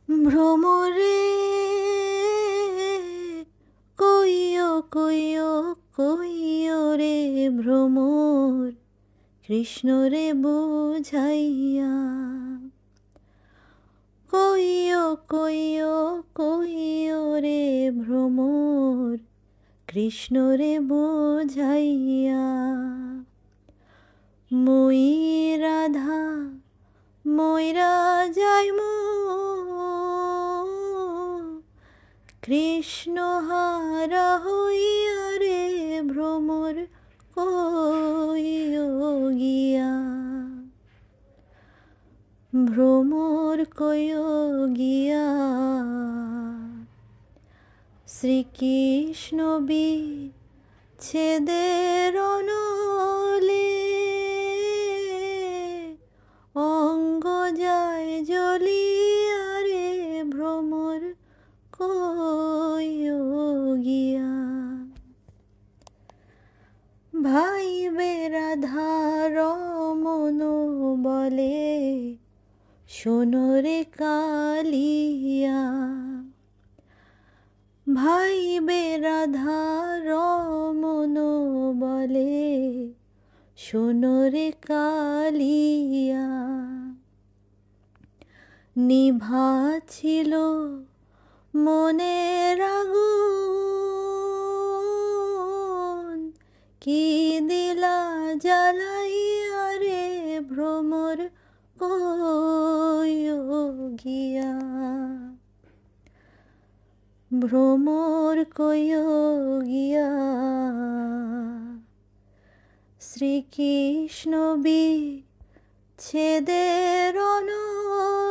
ভ্রমরে কইও কইও কইও রে ভ্রমর, কৃষ্ণ রে বুঝাইয়া। কইও কইও কইও রে ভ্রমর, কৃষ্ণ রে বুঝাইয়া। মই রাধা ময়রা যাইমু, কৃষ্ণ হারা হইয়া রে ভ্রমর কইও গিয়া। ভ্রমর কইও গিয়া। শ্রীকৃষ্ণ বিচ্ছেদের অনলে, অঙ্গ যায় জ্বলিয়া রে ভ্রমর কইও গিয়া। ভাইবে রাধা রমন বলে, শোনো রে কালিয়া। ভাইবে রাধা রমন বলে, শোনো রে কালিয়া। নিভা ছিল মনের আগুন, কি দিলা জ্বালাইয়া রে ভ্রমর কইও গিয়া। ভ্রমর কইও গিয়া। শ্রীকৃষ্ণ বিচ্ছেদের অনলে,